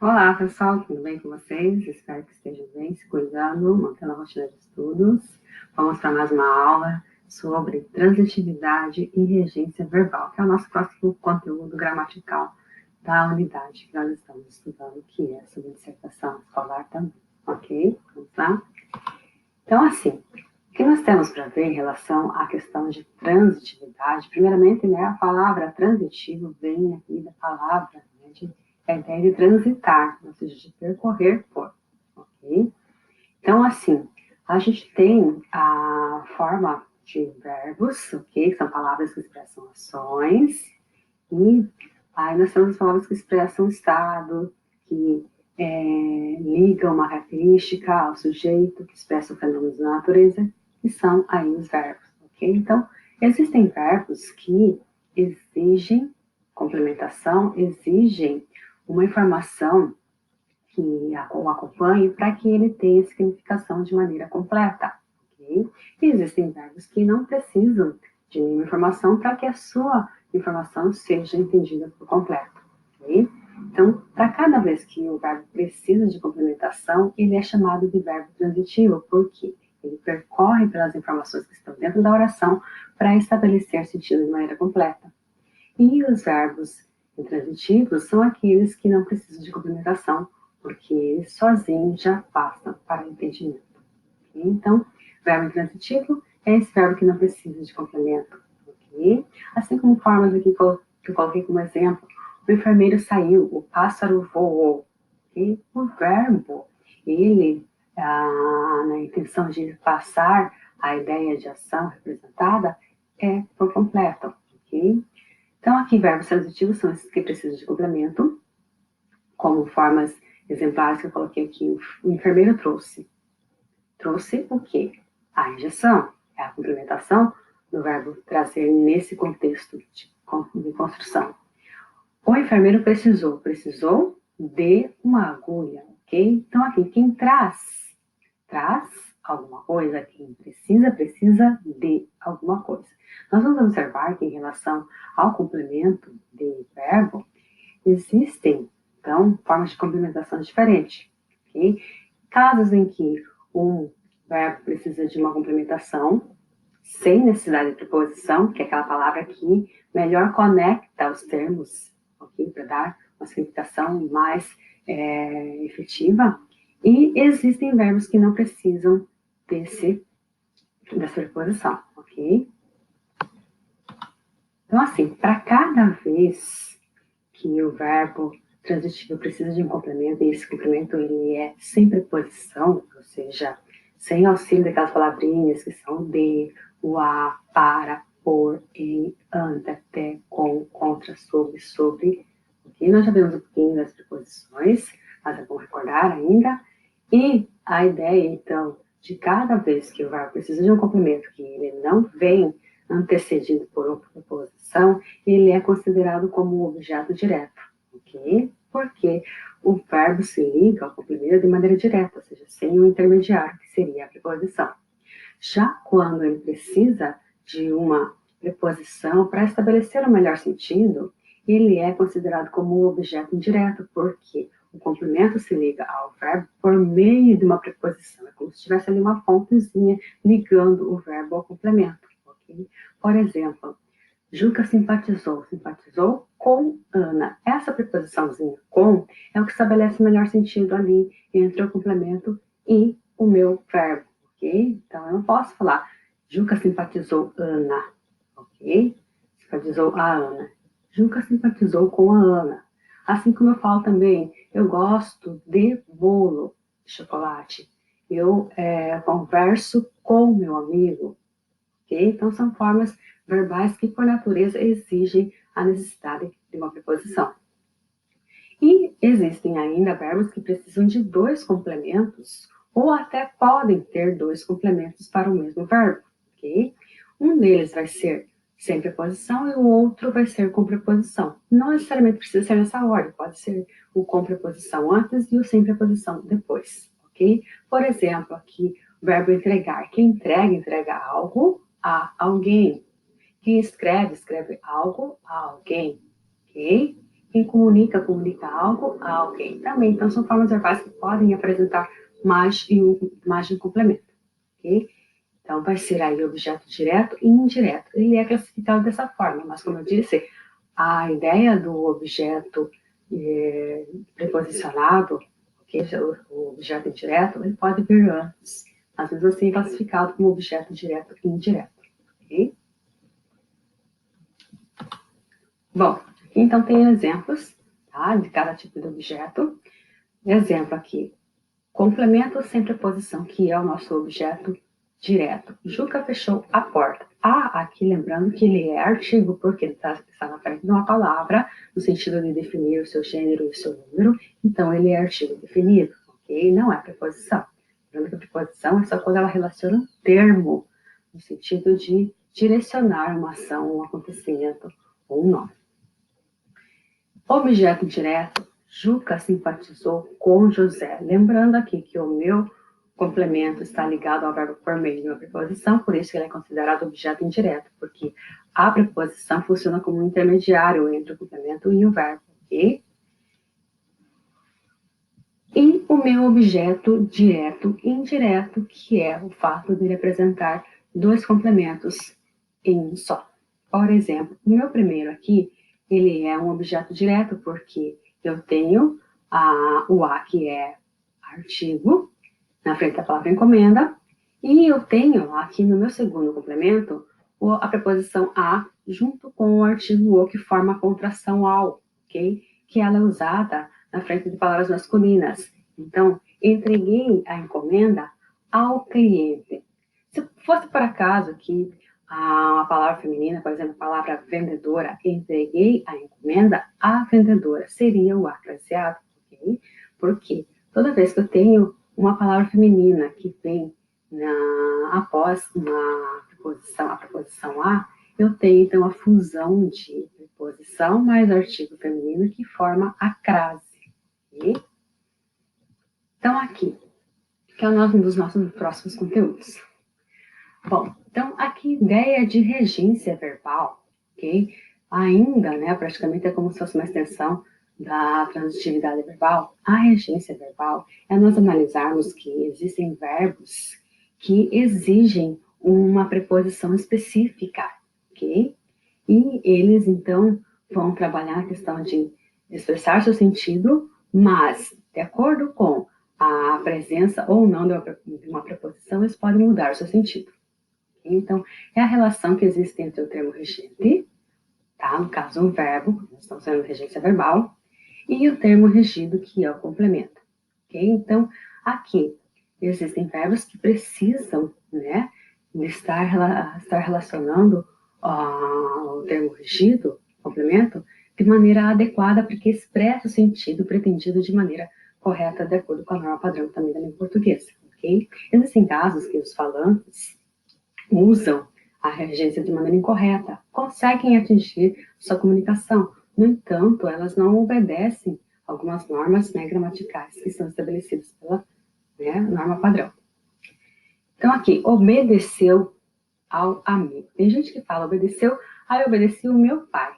Olá, pessoal, tudo bem com vocês? Espero que estejam bem, se cuidando, mantendo a rotina de estudos. Vamos para mais uma aula sobre transitividade e regência verbal, que é o nosso próximo conteúdo gramatical da unidade que nós estamos estudando, que é sobre dissertação escolar também, ok? Vamos lá? Então, assim, o que nós temos para ver em relação à questão de transitividade? Primeiramente, né, a palavra transitivo vem aqui da palavra, né, a ideia de transitar, ou seja, de percorrer por, ok? Então, assim, a gente tem a forma de verbos, ok? Que são palavras que expressam ações, e aí nós temos as palavras que expressam estado, que ligam uma característica ao sujeito, que expressam fenômenos da natureza, que são aí os verbos, ok? Então, existem verbos que exigem complementação, exigem uma informação que o acompanhe para que ele tenha significação de maneira completa, ok? E existem verbos que não precisam de nenhuma informação para que a sua informação seja entendida por completo, ok? Então, para cada vez que o verbo precisa de complementação, ele é chamado de verbo transitivo, porque ele percorre pelas informações que estão dentro da oração para estabelecer sentido de maneira completa. E os verbos intransitivos são aqueles que não precisam de complementação, porque eles sozinhos já passam para o entendimento. Okay? Então, verbo intransitivo é esse verbo que não precisa de complemento. Okay? Assim como formas aqui que eu coloquei como exemplo, o enfermeiro saiu, o pássaro voou. Okay? O verbo, ele, na intenção de passar a ideia de ação representada, é por completo. Okay? Então, aqui, verbos transitivos são esses que precisam de complemento, como formas exemplares que eu coloquei aqui. O enfermeiro trouxe. Trouxe o quê? A injeção. É a complementação do verbo trazer nesse contexto de construção. O enfermeiro precisou. Precisou de uma agulha, ok? Então, aqui, quem traz alguma coisa, quem precisa de alguma coisa. Nós vamos observar que em relação ao complemento de verbo, existem, então, formas de complementação diferentes. Okay? Casos em que um verbo precisa de uma complementação, sem necessidade de preposição, que é aquela palavra que melhor conecta os termos, okay? Para dar uma significação mais efetiva. E existem verbos que não precisam dessa preposição, ok? Então, assim, para cada vez que o verbo transitivo precisa de um complemento, e esse complemento ele é sem preposição, ou seja, sem auxílio daquelas palavrinhas que são de, o a, para, por, em, ante, até, com, contra, sobre, ok? Nós já vimos um pouquinho das preposições, mas é bom recordar ainda. E a ideia, então, de cada vez que o verbo precisa de um complemento, que ele não vem antecedido por uma preposição, ele é considerado como objeto direto, ok? Porque o verbo se liga ao complemento de maneira direta, ou seja, sem o intermediário, que seria a preposição. Já quando ele precisa de uma preposição para estabelecer o melhor sentido, ele é considerado como objeto indireto, porque o complemento se liga ao verbo por meio de uma preposição. É como se tivesse ali uma pontezinha ligando o verbo ao complemento. Okay? Por exemplo, Juca simpatizou com Ana. Essa preposiçãozinha com é o que estabelece o melhor sentido ali entre o complemento e o meu verbo, ok? Então eu não posso falar Juca simpatizou Ana, ok? Simpatizou a Ana. Juca simpatizou com a Ana. Assim como eu falo também, eu gosto de bolo de chocolate. Eu converso com meu amigo, ok? Então são formas verbais que, por natureza, exigem a necessidade de uma preposição. E existem ainda verbos que precisam de dois complementos, ou até podem ter dois complementos para o mesmo verbo, ok? Um deles vai ser sem preposição e o outro vai ser com preposição. Não necessariamente precisa ser nessa ordem, pode ser o com preposição antes e o sem preposição depois, ok? Por exemplo, aqui, o verbo entregar. Quem entrega algo a alguém. Quem escreve algo a alguém, ok? Quem comunica, comunica algo a alguém também. Então, são formas verbais que podem apresentar mais de um complemento, ok? Então, vai ser aí objeto direto e indireto. Ele é classificado dessa forma, mas, como eu disse, a ideia do objeto preposicionado, que é o objeto indireto, ele pode vir antes. Às vezes, assim, é classificado como objeto direto e indireto, ok? Bom, aqui, então, tem exemplos, tá, de cada tipo de objeto. Exemplo aqui, complemento sem preposição, que é o nosso objeto direto. Juca fechou a porta. Aqui lembrando que ele é artigo, porque ele está na frente de uma palavra, no sentido de definir o seu gênero e o seu número, então ele é artigo definido, ok? Não é preposição. Lembrando que a preposição é só quando ela relaciona um termo, no sentido de direcionar uma ação, um acontecimento ou um nome. Objeto direto, Juca simpatizou com José. Lembrando aqui que o meu complemento está ligado ao verbo por meio de uma preposição, por isso ele é considerado objeto indireto, porque a preposição funciona como um intermediário entre o complemento e o verbo, ok? E o meu objeto direto e indireto, que é o fato de ele apresentar dois complementos em um só. Por exemplo, o meu primeiro aqui, ele é um objeto direto porque eu tenho o a, que é artigo, na frente da palavra encomenda, e eu tenho aqui no meu segundo complemento a preposição a junto com o artigo o, que forma a contração ao, ok? Que ela é usada na frente de palavras masculinas. Então, entreguei a encomenda ao cliente. Se fosse por acaso que a palavra feminina, por exemplo, a palavra vendedora, entreguei a encomenda à vendedora, seria o acraciado, ok? Porque toda vez que eu tenho uma palavra feminina que vem após a preposição a, eu tenho então a fusão de preposição mais artigo feminino que forma a crase. Okay? Então, aqui, que é um dos nossos próximos conteúdos. Bom, então, aqui, ideia de regência verbal, ok? Ainda, né, praticamente é como se fosse uma extensão da transitividade verbal. A regência verbal é nós analisarmos que existem verbos que exigem uma preposição específica, ok? E eles, então, vão trabalhar a questão de expressar seu sentido, mas, de acordo com a presença ou não de uma preposição, eles podem mudar o seu sentido. Então, é a relação que existe entre o termo regente, tá? No caso, um verbo, nós estamos falando de regência verbal, e o termo regido, que é o complemento. Okay? Então, aqui, existem verbos que precisam, né, de estar relacionando o termo regido, complemento, de maneira adequada, porque expressa o sentido pretendido de maneira correta, de acordo com a norma padrão também da língua portuguesa. Okay? Existem casos que os falantes usam a regência de maneira incorreta, conseguem atingir sua comunicação. No entanto, elas não obedecem algumas normas, né, gramaticais que são estabelecidas pela, né, norma padrão. Então, aqui, obedeceu ao amigo. Tem gente que fala obedeceu, eu obedeci o meu pai,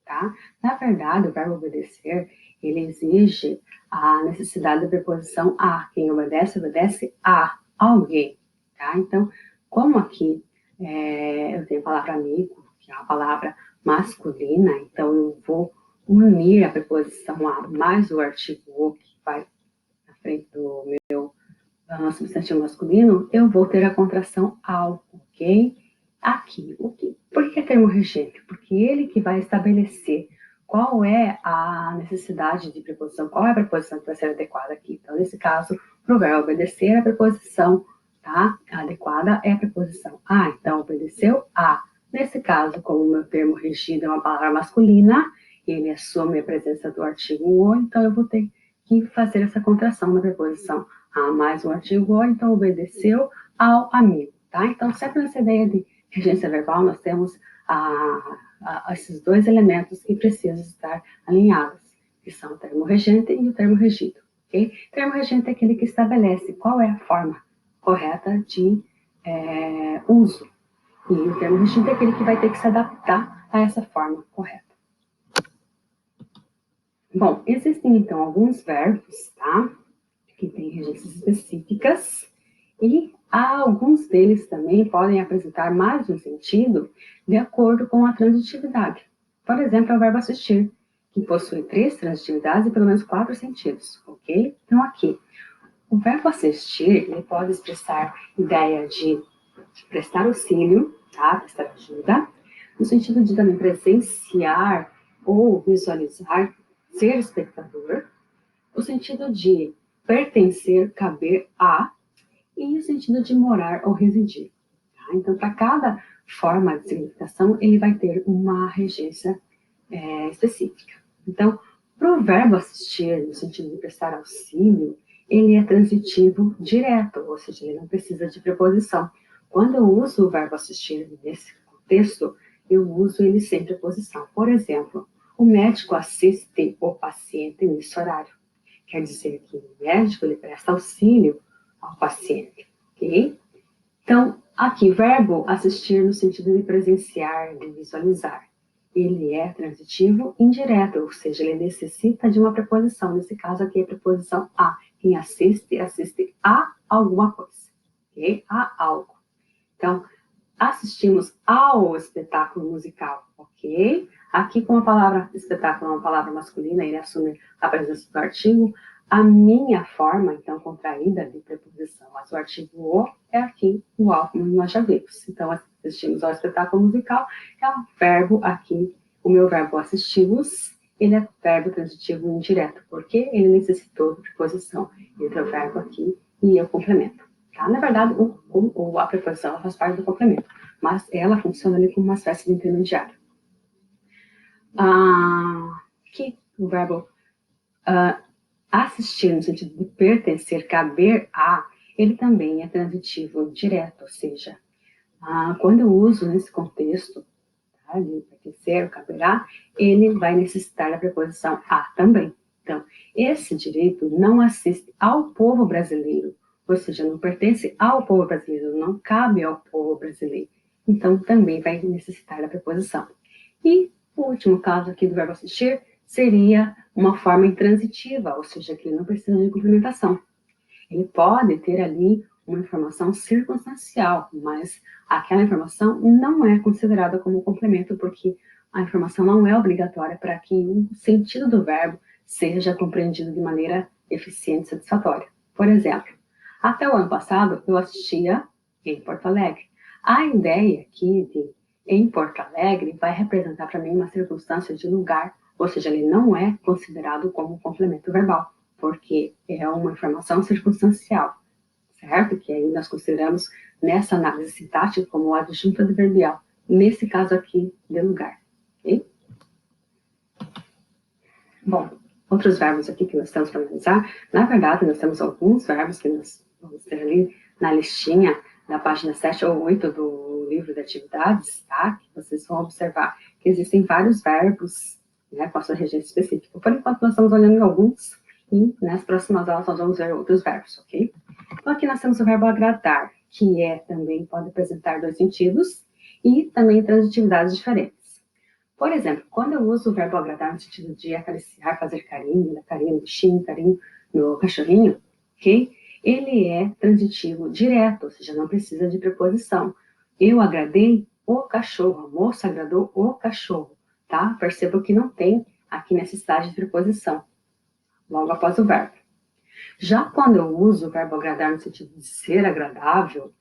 tá? Na verdade, o verbo obedecer, ele exige a necessidade da preposição a. Quem obedece, obedece a alguém, tá? Então, como aqui eu tenho a palavra amigo, que é uma palavra masculina, então eu vou unir a preposição a mais o artigo o, que vai na frente do meu substantivo masculino, eu vou ter a contração ao, ok? Aqui, por que termo regente? Porque ele que vai estabelecer qual é a necessidade de preposição, qual é a preposição que vai ser adequada aqui. Então, nesse caso, para o verbo obedecer, a preposição, tá, adequada é a preposição a. Então, obedeceu a. Nesse caso, como o meu termo regido é uma palavra masculina, ele assume a presença do artigo o, então eu vou ter que fazer essa contração da preposição a mais um artigo o, então obedeceu ao amigo, tá? Então, sempre nessa ideia de regência verbal, nós temos esses dois elementos que precisam estar alinhados, que são o termo regente e o termo regido, ok? O termo regente é aquele que estabelece qual é a forma correta de uso, e o termo regido é aquele que vai ter que se adaptar a essa forma correta. Bom, existem, então, alguns verbos, tá? Que têm regências específicas, e alguns deles também podem apresentar mais de um sentido de acordo com a transitividade. Por exemplo, é o verbo assistir, que possui 3 transitividades e pelo menos 4 sentidos, ok? Então, aqui, o verbo assistir, ele pode expressar ideia de prestar auxílio, tá? Prestar ajuda, no sentido de também presenciar ou visualizar, ser espectador, o sentido de pertencer, caber a, e o sentido de morar ou residir. Tá? Então, para cada forma de significação, ele vai ter uma regência específica. Então, para o verbo assistir, no sentido de prestar auxílio, ele é transitivo direto, ou seja, ele não precisa de preposição. Quando eu uso o verbo assistir nesse contexto, eu uso ele sem preposição. Por exemplo, o médico assiste o paciente nesse horário. Quer dizer que o médico ele presta auxílio ao paciente, ok? Então, aqui, verbo assistir no sentido de presenciar, de visualizar. Ele é transitivo indireto, ou seja, ele necessita de uma preposição. Nesse caso aqui, a preposição a. Quem assiste, assiste a alguma coisa, ok? A algo. Então, assistimos ao espetáculo musical, ok? Aqui, com a palavra espetáculo, uma palavra masculina, ele assume a presença do artigo. A minha forma, então, contraída de preposição, mas o artigo o é aqui o ao, como nós já vimos. Então, assistimos ao espetáculo musical, é um verbo aqui, o meu verbo assistimos, ele é verbo transitivo indireto, porque ele necessitou de preposição entre o verbo aqui e o complemento. Tá? Na verdade, a preposição faz parte do complemento, mas ela funciona ali como uma espécie de intermediário. Aqui, o verbo assistir, no sentido de pertencer, caber a, ele também é transitivo direto, ou seja, quando eu uso nesse contexto, tá, de pertencer, caber a, ele vai necessitar da preposição a também. Então, esse direito não assiste ao povo brasileiro, ou seja, não pertence ao povo brasileiro, não cabe ao povo brasileiro. Então, também vai necessitar da preposição. E o último caso aqui do verbo assistir seria uma forma intransitiva, ou seja, que ele não precisa de complementação. Ele pode ter ali uma informação circunstancial, mas aquela informação não é considerada como complemento, porque a informação não é obrigatória para que o sentido do verbo seja compreendido de maneira eficiente e satisfatória. Por exemplo, até o ano passado eu assistia em Porto Alegre. A ideia aqui de em Porto Alegre vai representar para mim uma circunstância de lugar, ou seja, ele não é considerado como complemento verbal, porque é uma informação circunstancial, certo? Que aí nós consideramos nessa análise sintática como adjunto adverbial, nesse caso aqui, de lugar, ok? Bom, outros verbos aqui que nós temos para analisar, na verdade, nós temos alguns verbos que nós vamos ter ali na listinha na página 7 ou 8 do livro de atividades, tá? Que vocês vão observar que existem vários verbos, né, com a sua regência específica. Por enquanto, nós estamos olhando em alguns, e nas próximas aulas nós vamos ver outros verbos, ok? Então, aqui nós temos o verbo agradar, que também pode apresentar 2 sentidos, e também transitividades diferentes. Por exemplo, quando eu uso o verbo agradar no sentido de acariciar, fazer carinho, dar carinho no bichinho, carinho no cachorrinho, ok? Ele é transitivo direto, ou seja, não precisa de preposição. Eu agradei o cachorro, a moça agradou o cachorro, tá? Perceba que não tem aqui necessidade de preposição, logo após o verbo. Já quando eu uso o verbo agradar no sentido de ser agradável,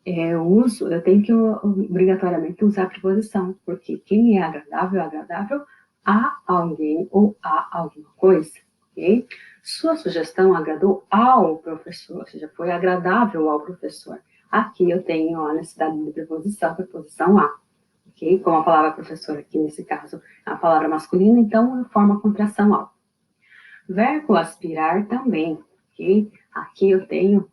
eu tenho que obrigatoriamente usar a preposição, porque quem é agradável a alguém ou a alguma coisa, ok? Sua sugestão agradou ao professor, ou seja, foi agradável ao professor. Aqui eu tenho a necessidade de preposição a, ok? Como a palavra professor aqui, nesse caso, é a palavra masculina, então forma a contração ao. Verbo aspirar também, ok? Aqui eu tenho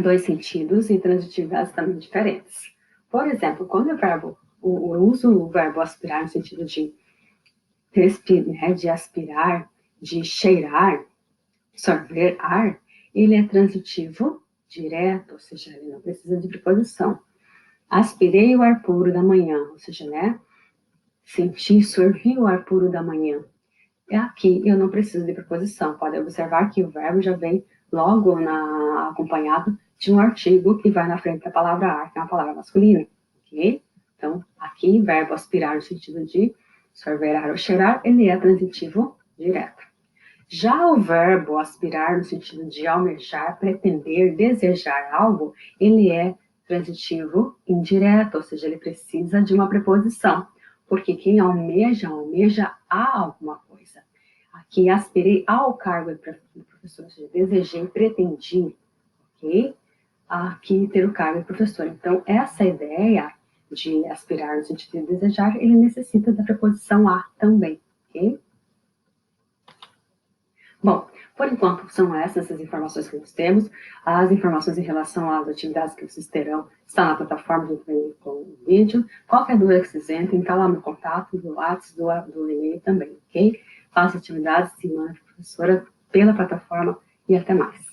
2 sentidos e transitividades também diferentes. Por exemplo, quando eu uso o verbo aspirar no sentido de de aspirar, de cheirar, sorver ar, ele é transitivo direto, ou seja, ele não precisa de preposição. Aspirei o ar puro da manhã, ou seja, né? Senti, sorvi o ar puro da manhã. Aqui eu não preciso de preposição. Pode observar que o verbo já vem logo acompanhado de um artigo que vai na frente da palavra ar, que é uma palavra masculina, ok? Então, aqui, verbo aspirar no sentido de sorverar ou cheirar, ele é transitivo direto. Já o verbo aspirar no sentido de almejar, pretender, desejar algo, ele é transitivo indireto, ou seja, ele precisa de uma preposição, porque quem almeja, almeja a alguma coisa. Aqui, aspirei ao cargo de professor, ou seja, desejei, pretendi, ok? Aqui, ter o cargo de professor. Então, essa ideia de aspirar no sentido de desejar, ele necessita da preposição a também, ok? Bom, por enquanto são essas as informações que nós temos. As informações em relação às atividades que vocês terão estão na plataforma junto com o vídeo. Qualquer dúvida que vocês entrem, está lá no contato, do WhatsApp, do e-mail também, ok? Faça atividades, se manda para a professora pela plataforma e até mais.